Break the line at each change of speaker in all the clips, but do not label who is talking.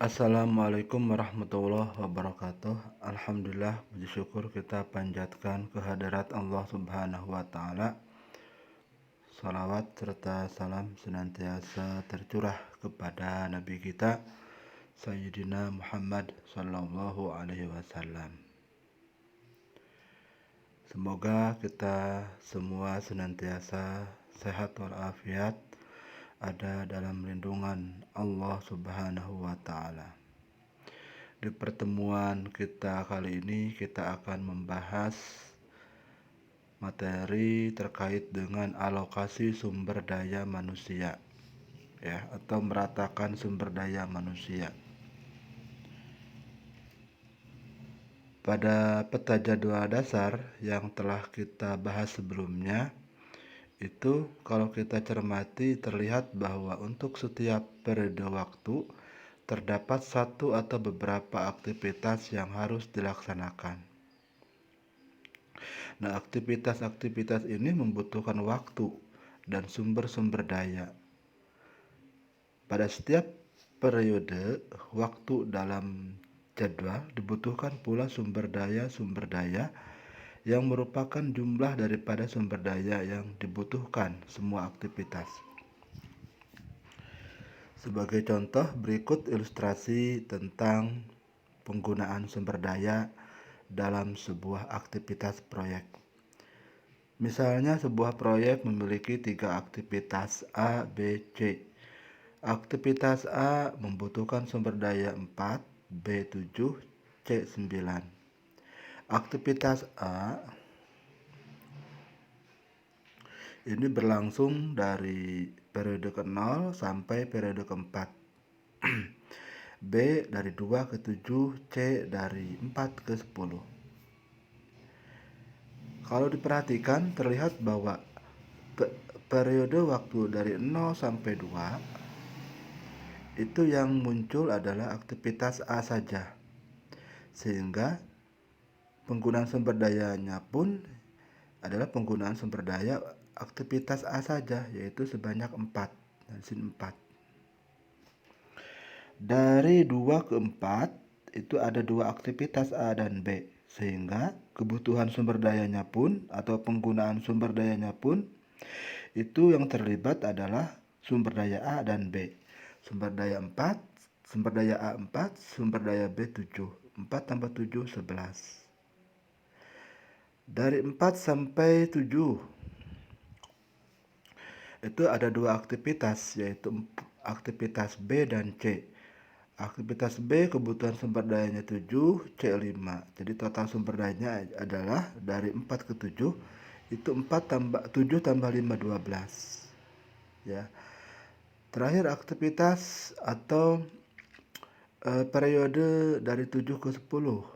Assalamualaikum warahmatullahi wabarakatuh. Alhamdulillah, puji syukur kita panjatkan kehadirat Allah Subhanahu wa Ta'ala. Salawat serta salam senantiasa tercurah kepada Nabi kita Sayyidina Muhammad Sallallahu Alaihi Wasallam. Semoga kita semua senantiasa sehat walafiat, ada dalam lindungan Allah Subhanahu wa Ta'ala. Di pertemuan kita kali ini kita akan membahas materi terkait dengan alokasi sumber daya manusia, ya, atau meratakan sumber daya manusia. Pada peta jadwal dasar yang telah kita bahas sebelumnya, itu kalau kita cermati terlihat bahwa untuk setiap periode waktu terdapat satu atau beberapa aktivitas yang harus dilaksanakan. Nah, aktivitas-aktivitas ini membutuhkan waktu dan sumber-sumber daya. Pada setiap periode waktu dalam jadwal dibutuhkan pula sumber daya yang merupakan jumlah daripada sumber daya yang dibutuhkan semua aktivitas. Sebagai contoh, berikut ilustrasi tentang penggunaan sumber daya dalam sebuah aktivitas proyek. Misalnya sebuah proyek memiliki 3 aktivitas A, B, C. Aktivitas A membutuhkan sumber daya 4, B 7, C 9. Aktivitas A ini berlangsung dari periode ke-0 sampai periode ke-4. B dari 2 ke 7, C dari 4 ke 10. Kalau diperhatikan terlihat bahwa periode waktu dari 0 sampai 2 itu yang muncul adalah aktivitas A saja, sehingga penggunaan sumber dayanya pun adalah penggunaan sumber daya aktivitas A saja, yaitu sebanyak 4. Dari sini 4. Dari 2 ke 4 itu ada 2 aktivitas A dan B, sehingga kebutuhan sumber dayanya pun atau penggunaan sumber dayanya pun itu yang terlibat adalah sumber daya A dan B. Sumber daya 4, sumber daya A 4, sumber daya B 7. 4 tambah 7, 11. Dari 4 sampai 7 itu ada 2 aktivitas, yaitu aktivitas B dan C. Aktivitas B kebutuhan sumber dayanya 7, C 5. Jadi total sumber dayanya adalah dari 4 ke 7 itu 4 tambah 7 tambah 5 12. Ya. Terakhir aktivitas atau periode dari 7 ke 10.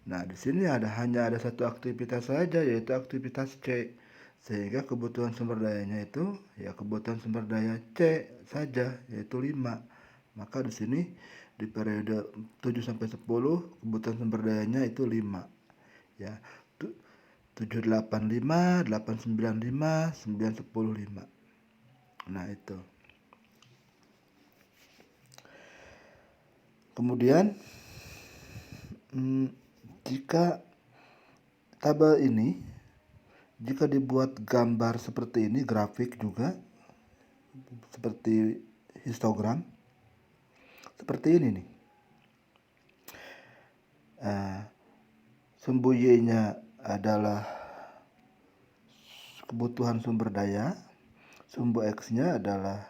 Nah, di sini hanya ada satu aktivitas saja, yaitu aktivitas C. Sehingga kebutuhan sumber dayanya itu ya kebutuhan sumber daya C saja, yaitu 5. Maka di sini di periode 7 sampai 10 kebutuhan sumber dayanya itu 5. Ya. 785, 895, 910, 5. Nah, itu. Kemudian jika tabel ini jika dibuat gambar seperti ini, grafik juga seperti histogram seperti ini nih. Sumbu Y-nya adalah kebutuhan sumber daya, sumbu X-nya adalah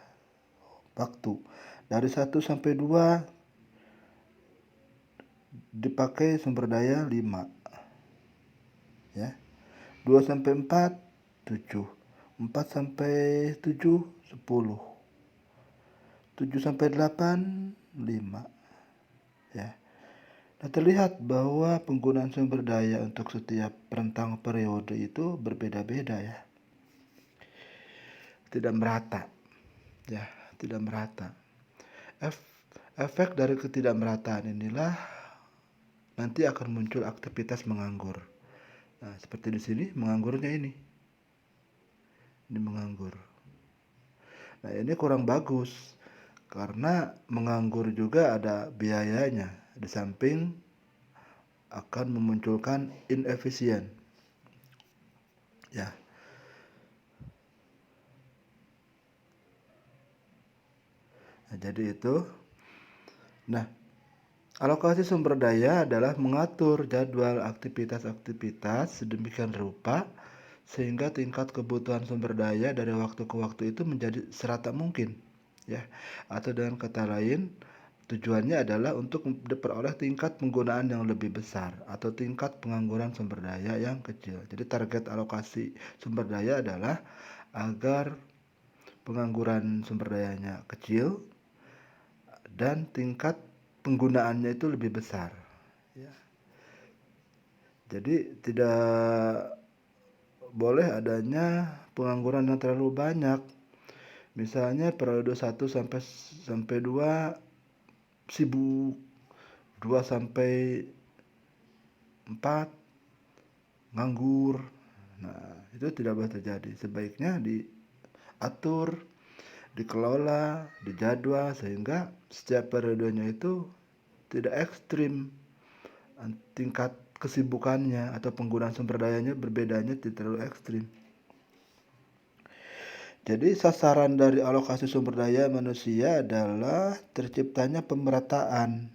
waktu. Dari 1 sampai 2 dipakai sumber daya 5. Ya. 2 sampai 4 7. 4 sampai 7 10. 7 sampai 8 5. Ya. Nah, terlihat bahwa penggunaan sumber daya untuk setiap rentang periode itu berbeda-beda, ya. Tidak merata. Ya, tidak merata. Efek dari ketidakmerataan inilah nanti akan muncul aktivitas menganggur. Nah, seperti di sini menganggurnya ini. Ini menganggur. Nah, ini kurang bagus Karena menganggur juga ada biayanya, di samping akan memunculkan inefisien. Ya. Nah, jadi itu. Nah, alokasi sumber daya adalah mengatur jadwal aktivitas-aktivitas sedemikian rupa sehingga tingkat kebutuhan sumber daya dari waktu ke waktu itu menjadi serata mungkin, ya. Atau dengan kata lain, tujuannya adalah untuk diperoleh tingkat penggunaan yang lebih besar atau tingkat pengangguran sumber daya yang kecil. Jadi target alokasi sumber daya adalah agar pengangguran sumber dayanya kecil dan tingkat penggunaannya itu lebih besar, ya. Jadi tidak boleh adanya pengangguran yang terlalu banyak. Misalnya periode 1 sampai 2 sibuk, 2 sampai 4 nganggur. Nah, itu tidak boleh terjadi. Sebaiknya diatur, dikelola, dijadwal sehingga setiap periodenya itu tidak ekstrim tingkat kesibukannya atau penggunaan sumber dayanya berbedanya tidak terlalu ekstrim. Jadi sasaran dari alokasi sumber daya manusia adalah terciptanya pemerataan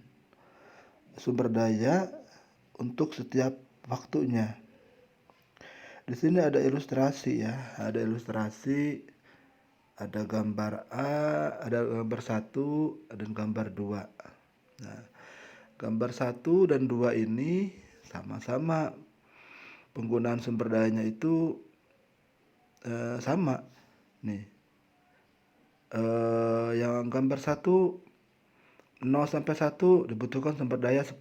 sumber daya untuk setiap waktunya. Di sini ada ilustrasi, ya, ada ilustrasi, ada gambar A, ada gambar 1 dan gambar 2. Nah, gambar 1 dan 2 ini sama-sama penggunaan sumber dayanya itu sama. Nih, yang gambar 1 0 sampai 1 dibutuhkan sumber daya 10.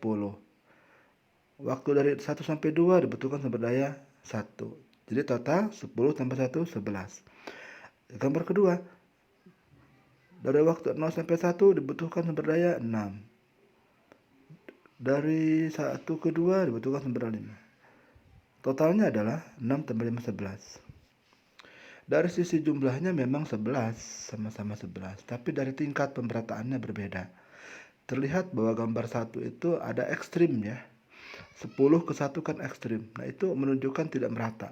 Waktu dari 1 sampai 2 dibutuhkan sumber daya 1. Jadi total 10 tambah 1 11. Gambar kedua, dari waktu 0 sampai 1 dibutuhkan sumber daya 6. Dari 1 ke 2 dibutuhkan sumber daya 5. Totalnya adalah 6 tambah 5 11. Dari sisi jumlahnya memang 11, sama-sama 11, tapi dari tingkat pemerataannya berbeda. Terlihat bahwa gambar 1 itu ada ekstrim, ya. 10 ke 1 kan ekstrim. Nah, itu menunjukkan tidak merata.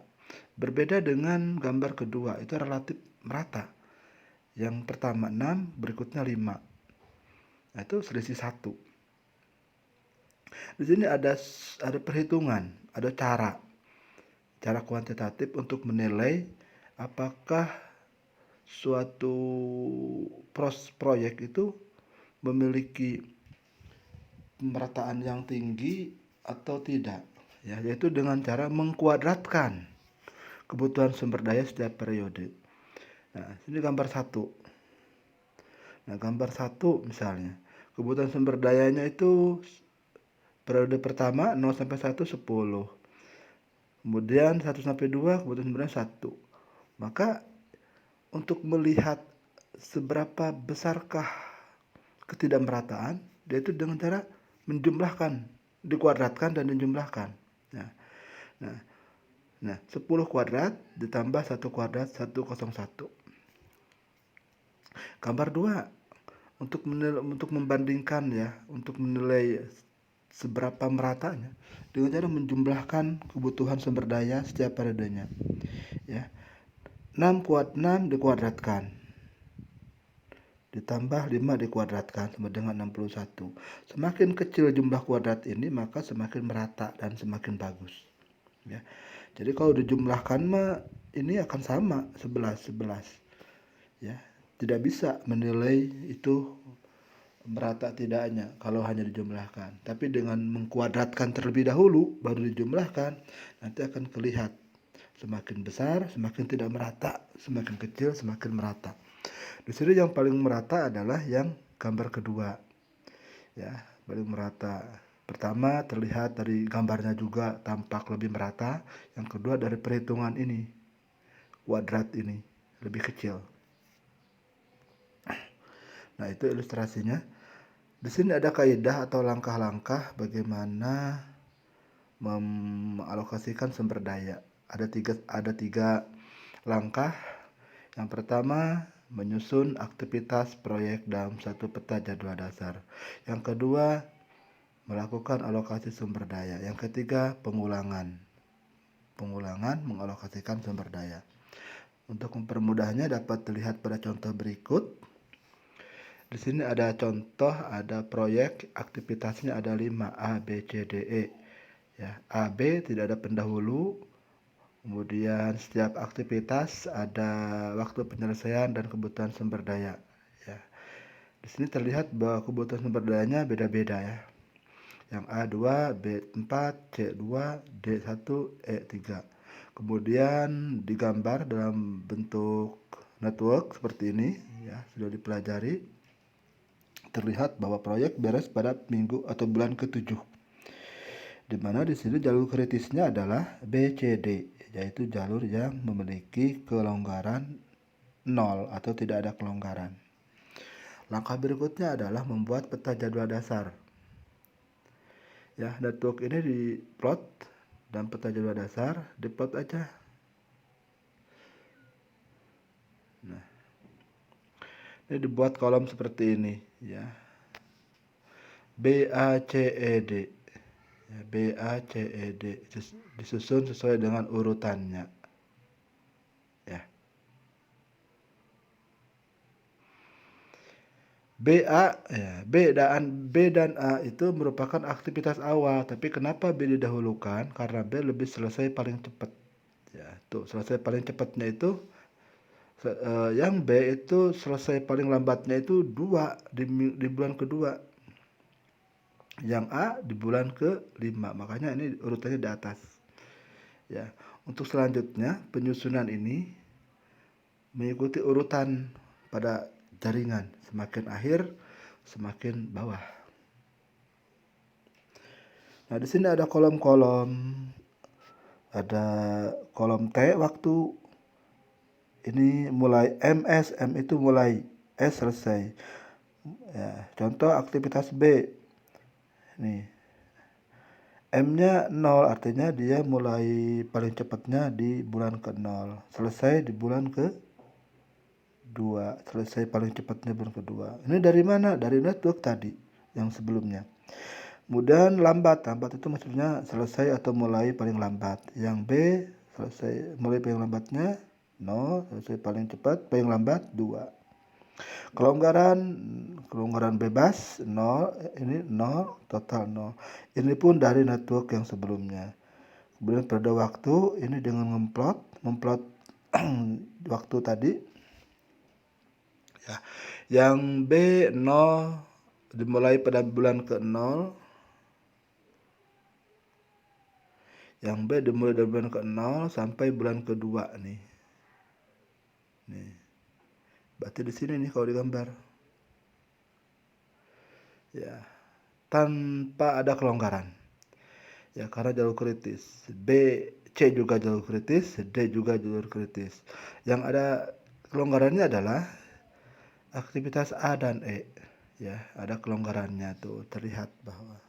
Berbeda dengan gambar kedua, itu relatif merata. Yang pertama 6, berikutnya 5. Nah, itu selisih 1. Di sini ada perhitungan, ada cara kuantitatif untuk menilai apakah suatu proyek itu memiliki pemerataan yang tinggi atau tidak, ya, yaitu dengan cara mengkuadratkan kebutuhan sumber daya setiap periode. Nah, ini gambar 1. Nah, gambar 1 misalnya, kebutuhan sumber dayanya itu periode pertama 0 sampai 1 10. Kemudian 1 sampai 2 kebutuhan sumber daya 1. Maka untuk melihat seberapa besarkah ketidakmerataan, yaitu dengan cara menjumlahkan, dikuadratkan dan dijumlahkan. Nah, 10 kuadrat ditambah 1 kuadrat 101. Gambar 2 untuk membandingkan, ya, untuk menilai seberapa meratanya dengan cara menjumlahkan kebutuhan sumber daya setiap periodenya, ya. 6 dikuadratkan ditambah 5 dikuadratkan sama dengan 61. Semakin kecil jumlah kuadrat ini maka semakin merata dan semakin bagus, ya. Jadi kalau dijumlahkan mah ini akan sama 11, ya. Tidak bisa menilai itu merata tidaknya kalau hanya dijumlahkan. Tapi dengan mengkuadratkan terlebih dahulu baru dijumlahkan, nanti akan terlihat semakin besar semakin tidak merata, semakin kecil semakin merata. Di sini yang paling merata adalah yang gambar kedua, ya, paling merata. Pertama terlihat dari gambarnya juga tampak lebih merata. Yang kedua dari perhitungan ini, kuadrat ini lebih kecil. Nah, itu ilustrasinya. Di sini ada kaidah atau langkah-langkah bagaimana mengalokasikan sumber daya. Ada tiga langkah. Yang pertama, menyusun aktivitas proyek dalam satu peta jadwal dasar. Yang kedua, melakukan alokasi sumber daya. Yang ketiga, pengulangan mengalokasikan sumber daya. Untuk mempermudahnya dapat dilihat pada contoh berikut. Di sini ada contoh, ada proyek, aktivitasnya ada 5, A, B, C, D, E. Ya, A, B tidak ada pendahulu. Kemudian setiap aktivitas ada waktu penyelesaian dan kebutuhan sumber daya. Ya. Di sini terlihat bahwa kebutuhan sumber dayanya beda-beda ya. Yang A2, B4, C2, D1, E3. Kemudian digambar dalam bentuk network seperti ini ya, sudah dipelajari. Terlihat bahwa proyek beres pada minggu atau bulan ke-7. Di mana di sini jalur kritisnya adalah BCD, yaitu jalur yang memiliki kelonggaran 0 atau tidak ada kelonggaran. Langkah berikutnya adalah membuat peta jadwal dasar. Ya, network ini diplot dan peta jadwal dasar diplot aja. Nah, ini dibuat kolom seperti ini ya. BACED. Ya, BACED disusun sesuai dengan urutannya. Ya. B dan A itu merupakan aktivitas awal, tapi kenapa B didahulukan? Karena B lebih selesai paling cepat. Ya, tuh selesai paling cepatnya itu yang B itu selesai paling lambatnya itu 2 di bulan kedua. Yang A di bulan ke-5. Makanya ini urutannya di atas. Ya, untuk selanjutnya penyusunan ini mengikuti urutan pada jaringan, semakin akhir semakin bawah. Nah, di sini ada kolom-kolom. Ada kolom T waktu. Ini mulai MS, M itu mulai, S selesai. Ya, contoh aktivitas B. Nih. M-nya 0, artinya dia mulai paling cepatnya di bulan ke-0, selesai di bulan ke-2, selesai paling cepatnya bulan ke-2. Ini dari mana? Dari network tadi yang sebelumnya. Kemudian lambat itu maksudnya selesai atau mulai paling lambat. Yang B selesai mulai paling lambatnya 0, selesai paling cepat paling lambat 2. Kelonggaran bebas 0, ini 0, total 0. Ini pun dari network yang sebelumnya. Kemudian pada waktu ini dengan memplot waktu tadi. Ya. Yang B 0 dimulai pada bulan ke-0. Yang B dimulai dari bulan ke-0 sampai bulan ke-2 nih. Nih. Berarti di sini nih kalau digambar. Ya. Tanpa ada kelonggaran. Ya, karena jalur kritis. C juga jalur kritis, D juga jalur kritis. Yang ada kelonggarannya adalah aktivitas A dan E. Ya, ada kelonggarannya tuh, terlihat bahwa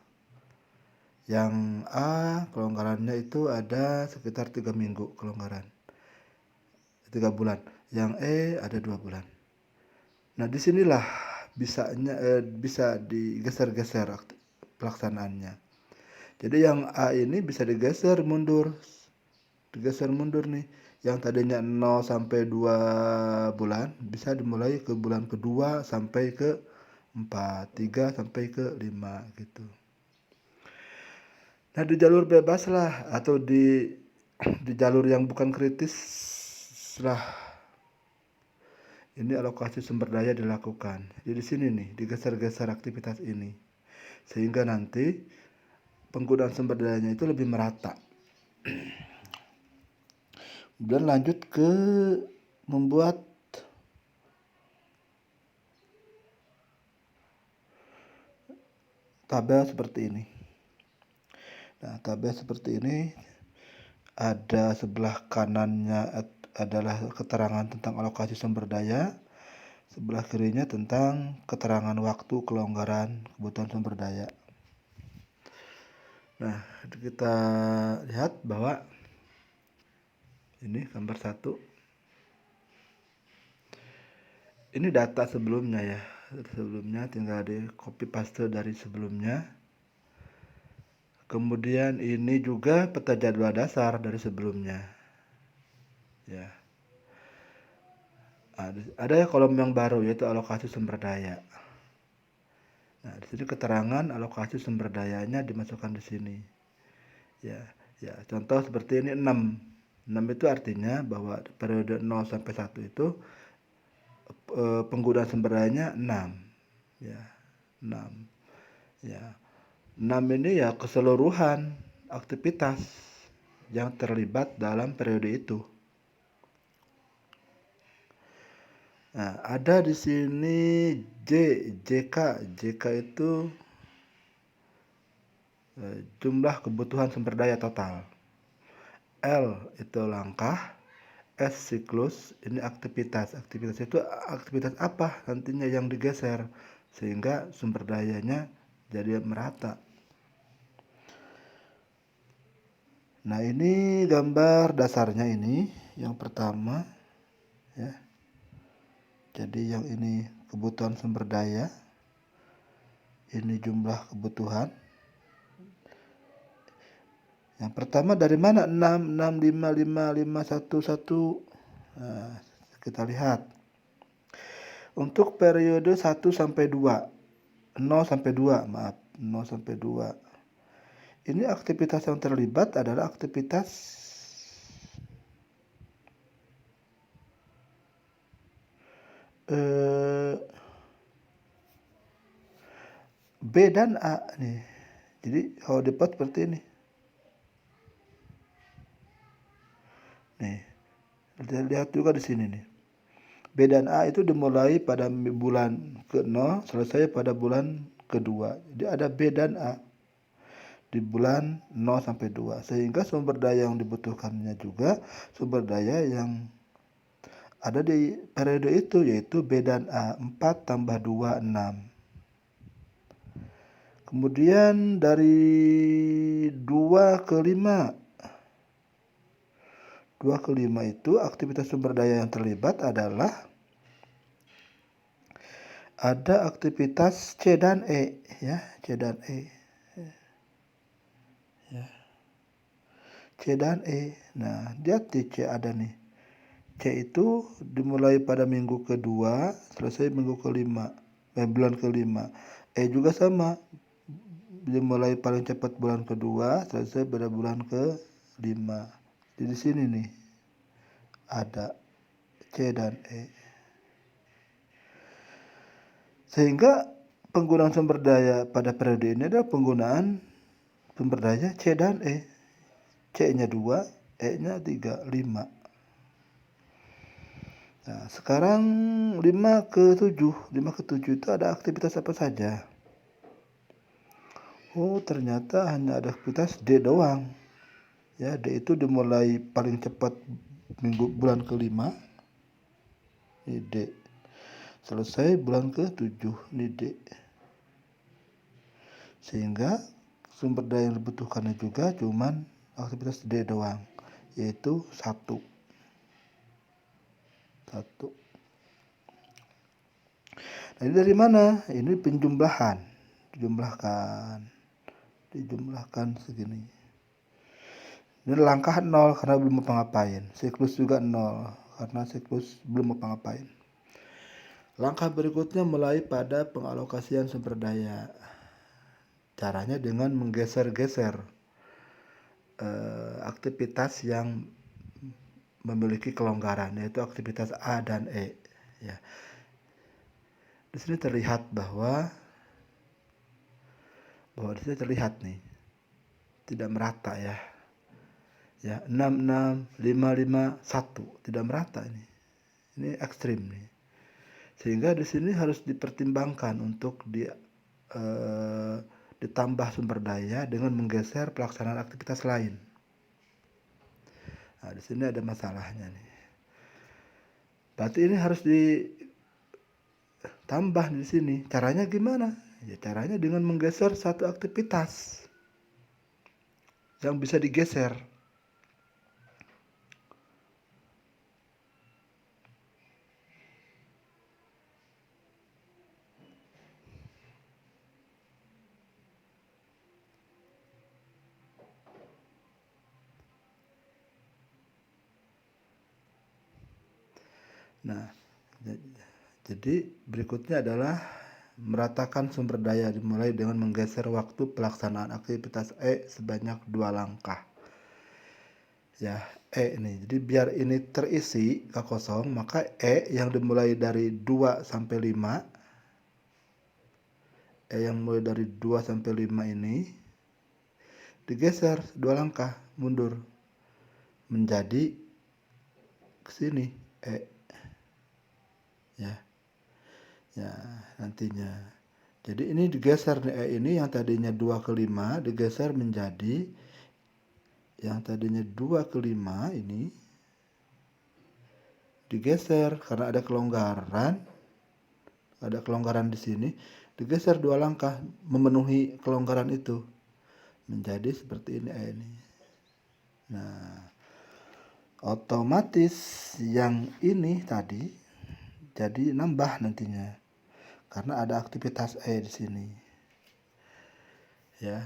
yang A kelonggarannya itu ada sekitar 3 minggu kelonggaran. 3 bulan. Yang E ada 2 bulan. Nah, disinilah bisa digeser-geser pelaksanaannya. Jadi yang A ini bisa digeser mundur nih. Yang tadinya 0 sampai 2 bulan bisa dimulai ke bulan kedua sampai ke 4, 3 sampai ke 5 gitu. Nah, di jalur bebas lah atau di jalur yang bukan kritis lah ini alokasi sumber daya dilakukan. Jadi di sini nih digeser-geser aktivitas ini sehingga nanti penggunaan sumber dayanya itu lebih merata. Kemudian lanjut ke membuat tabel seperti ini. Nah, tabel seperti ini ada sebelah kanannya adalah keterangan tentang alokasi sumber daya, sebelah kirinya tentang keterangan waktu, kelonggaran, kebutuhan sumber daya. Nah, kita lihat bahwa ini gambar 1. Ini data sebelumnya ya. Sebelumnya tinggal di copy paste dari sebelumnya. Kemudian ini juga peta jadwal dasar dari sebelumnya. Ya. Ada ya kolom yang baru yaitu alokasi sumber daya. Nah, di sini keterangan alokasi sumber dayanya dimasukkan di sini. Ya, ya. Contoh seperti ini 6. 6 itu artinya bahwa periode 0 sampai 1 itu penggunaan sumber dayanya 6. Ya, 6. Ya. 6 ini ya keseluruhan aktivitas yang terlibat dalam periode itu. Nah, ada di sini JK. JK itu jumlah kebutuhan sumber daya total. L itu langkah, S siklus, ini aktivitas. Aktivitas itu aktivitas apa nantinya yang digeser sehingga sumber dayanya jadi merata. Nah, ini gambar dasarnya ini yang pertama ya. Jadi yang ini kebutuhan sumber daya. Ini jumlah kebutuhan. Yang pertama dari mana? 6, 6, 5, 5, 5, 1, 1. Nah, kita lihat. Untuk periode 1 sampai 2. 0 sampai 2, maaf. 0 sampai 2. Ini aktivitas yang terlibat adalah aktivitas B dan A nih. Jadi kalau dibuat seperti ini. Nih. Lihat juga di sini nih. B dan A itu dimulai pada bulan ke-0, selesai pada bulan kedua. Jadi ada B dan A di bulan 0 sampai 2. Sehingga sumber daya yang dibutuhkannya juga sumber daya yang ada di periode itu, yaitu B dan A. 4 tambah 2, 6. Kemudian dari 2 ke 5. 2 ke 5 itu aktivitas sumber daya yang terlibat adalah ada aktivitas C dan E ya, C dan E. Ya. C dan E. Nah, lihat di C ada nih. C itu dimulai pada minggu kedua, selesai minggu kelima, bulan kelima. E juga sama, dimulai paling cepat bulan kedua, selesai pada bulan kelima. Di sini nih ada C dan E. Sehingga penggunaan sumber daya pada periode ini adalah penggunaan sumber daya C dan E. C-nya 2, E-nya 3, 5. Nah, sekarang 5 ke 7. 5 ke 7 itu ada aktivitas apa saja? Oh, ternyata hanya ada aktivitas D doang. Ya, D itu dimulai paling cepat bulan kelima. Ini D. Selesai bulan ke-7. Ini D. Sehingga sumber daya yang dibutuhkannya juga cuman aktivitas D doang, yaitu 1. Nah, ini dari mana? Ini penjumlahan. Dijumlahkan segini. Ini langkah 0 karena belum apa-ngapain. Siklus juga 0 karena siklus belum apa-ngapain. Langkah berikutnya mulai pada pengalokasian sumber daya. Caranya dengan menggeser-geser aktivitas yang memiliki kelonggaran, yaitu aktivitas A dan E. Ya. Di sini terlihat bahwa di sini terlihat nih tidak merata ya. Ya, 6, 6, 5, 5, 1 tidak merata ini. Ini ekstrim nih. Sehingga di sini harus dipertimbangkan untuk ditambah sumber daya dengan menggeser pelaksanaan aktivitas lain. Nah, di sini ada masalahnya nih. Berarti ini harus ditambah di sini. Caranya gimana? Ya, caranya dengan menggeser satu aktivitas yang bisa digeser. Nah, jadi berikutnya adalah meratakan sumber daya dimulai dengan menggeser waktu pelaksanaan aktivitas E sebanyak 2 langkah. Ya, E ini. Jadi biar ini terisi kosong, maka E yang dimulai dari 2 sampai 5, E yang mulai dari 2 sampai 5 ini digeser 2 langkah mundur menjadi ke sini E. Ya, nantinya. Jadi ini digeser nih E ini yang tadinya 2 ke 5 digeser menjadi yang tadinya 2 ke 5 ini digeser karena ada kelonggaran di sini, digeser 2 langkah memenuhi kelonggaran itu menjadi seperti ini E ini. Nah, otomatis yang ini tadi jadi nambah nantinya karena ada aktivitas E di sini. Ya.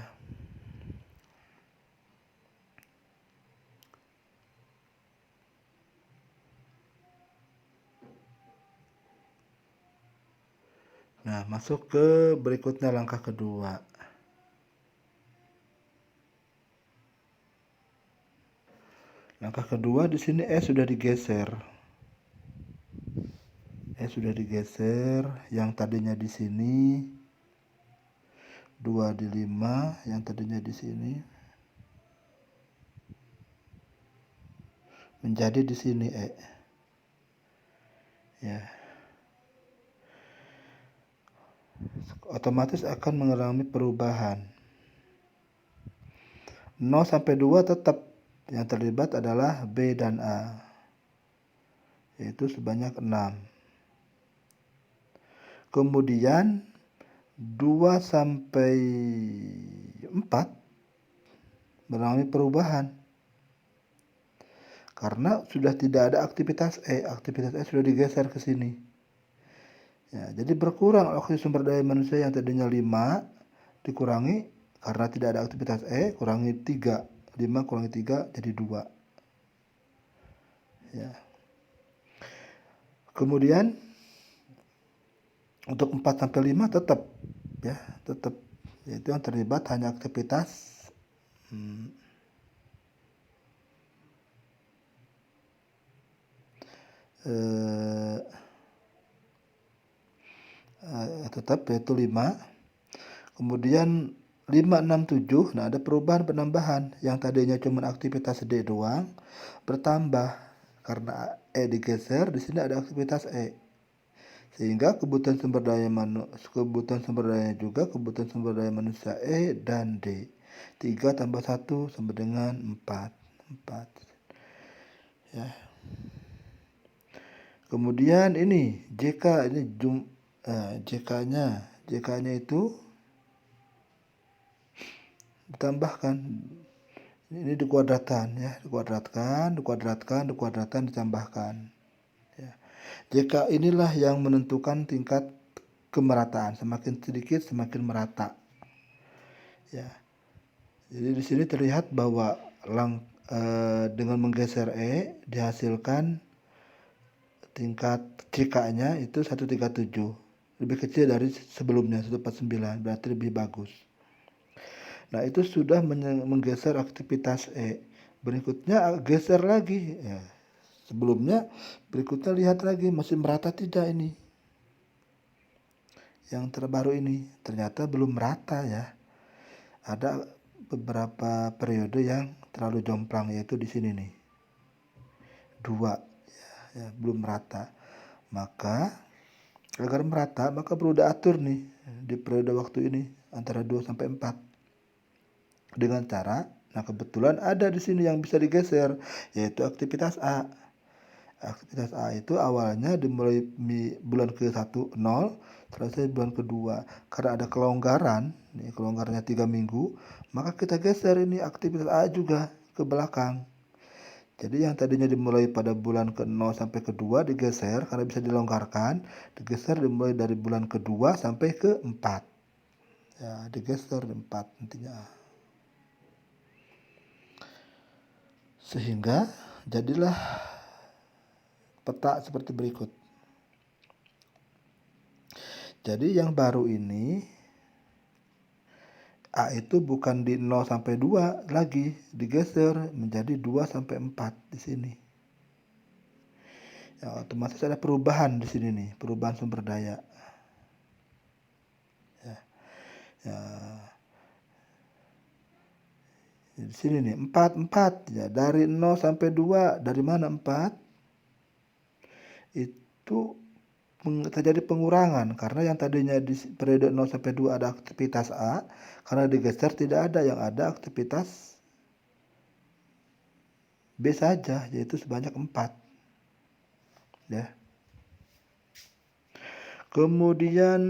Nah, masuk ke berikutnya langkah kedua. Langkah kedua di sini E sudah digeser. Yang tadinya di sini 2 di 5, yang tadinya di sini menjadi di sini E. Ya. Otomatis akan mengalami perubahan. 0 sampai 2 tetap yang terlibat adalah B dan A, yaitu sebanyak 6. Kemudian 2 sampai 4 mengalami perubahan karena sudah tidak ada aktivitas E sudah digeser ke sini. Ya, jadi berkurang alokasi sumber daya manusia yang tadinya 5 dikurangi karena tidak ada aktivitas E, kurangi 3. 5 kurangi 3 jadi 2. Ya. Kemudian untuk 4 sampai 5 tetap yaitu yang terlibat hanya aktivitas tetap yaitu 5. Kemudian 5, 6, 7, nah ada perubahan penambahan yang tadinya cuma aktivitas D doang bertambah karena E digeser, di sini ada aktivitas E. Sehingga kebutuhan sumber daya manusia E dan D. 3 tambah 1 sama dengan 4. Ya. Kemudian ini JK ini JK-nya itu ditambahkan. Ini dikuadratkan ya, dikuadratkan, ditambahkan. Ya. JK inilah yang menentukan tingkat kemerataan, semakin sedikit semakin merata. Ya. Jadi di sini terlihat bahwa dengan menggeser E dihasilkan tingkat JK-nya itu 137, lebih kecil dari sebelumnya 149, berarti lebih bagus. Nah, itu sudah menggeser aktivitas E. Berikutnya geser lagi. Ya. Sebelumnya berikutnya lihat lagi masih merata tidak ini. Yang terbaru ini ternyata belum merata ya. Ada beberapa periode yang terlalu jomplang, yaitu di sini nih. 2 ya, belum merata. Maka agar merata maka perlu diatur nih di periode waktu ini antara 2 sampai 4. Dengan cara, nah kebetulan ada di sini yang bisa digeser, yaitu aktivitas A. Aktivitas A itu awalnya dimulai bulan ke-1 0, selesai bulan kedua. Karena ada kelonggaran, nih kelonggarannya 3 minggu, maka kita geser ini aktivitas A juga ke belakang. Jadi yang tadinya dimulai pada bulan ke-0 sampai ke-2 digeser karena bisa dilonggarkan, digeser dimulai dari bulan ke-2 sampai ke-4. Ya, digeser 4 nantinya. Sehingga jadilah peta seperti berikut. Jadi yang baru ini A itu bukan di 0 sampai 2 lagi, digeser menjadi 2 sampai 4 di sini. Ya, otomatis ada perubahan di sini nih, perubahan sumber daya. Ya, di sini nih 4 ya, dari 0 sampai 2, dari mana 4? Itu terjadi pengurangan karena yang tadinya di periode 0 sampai 2 ada aktivitas A, karena digeser tidak ada, yang ada aktivitas B saja, yaitu sebanyak 4 ya. Kemudian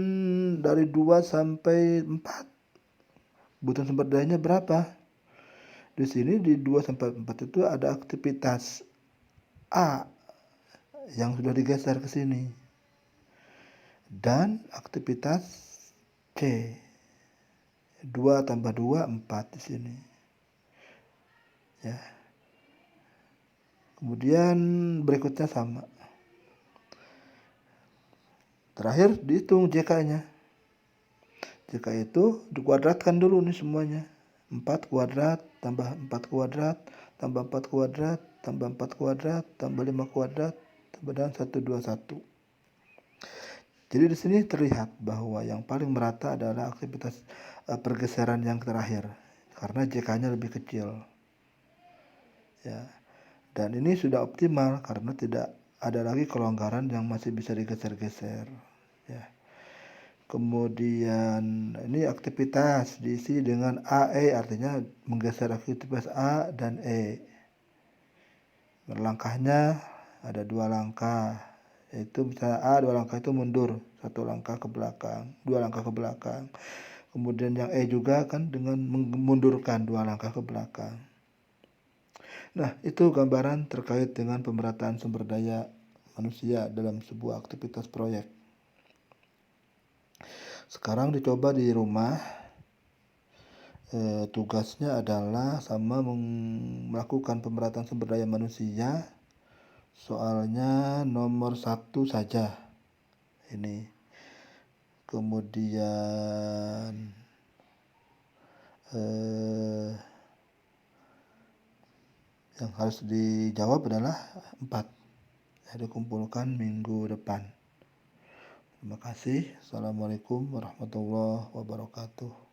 dari 2 sampai 4 kebutuhan sumber dayanya berapa? Di sini di 2 sampai 4 itu ada aktivitas A yang sudah digeser ke sini dan aktivitas C. 2 tambah 2 4 di sini. Ya. Kemudian berikutnya sama. Terakhir dihitung JK-nya. JK itu dikuadratkan dulu nih semuanya. 4 kuadrat tambah 4 kuadrat tambah 4 kuadrat tambah 4 kuadrat tambah 5 kuadrat tambah dengan 121. Jadi di sini terlihat bahwa yang paling merata adalah aktivitas pergeseran yang terakhir karena JK-nya lebih kecil. Ya. Dan ini sudah optimal karena tidak ada lagi kelonggaran yang masih bisa digeser-geser. Ya. Kemudian ini aktivitas diisi dengan AE, artinya menggeser aktivitas A dan E. Langkahnya ada 2 langkah, yaitu misalnya A 2 langkah itu mundur 1 langkah ke belakang, 2 langkah ke belakang. Kemudian yang E juga kan dengan memundurkan 2 langkah ke belakang. Nah, itu gambaran terkait dengan pemerataan sumber daya manusia dalam sebuah aktivitas proyek. Sekarang dicoba di rumah. Tugasnya adalah sama melakukan pemerataan sumber daya manusia. Soalnya nomor 1 saja ini. Kemudian yang harus dijawab adalah 4. Dikumpulkan minggu depan. Terima kasih. Assalamualaikum warahmatullahi wabarakatuh.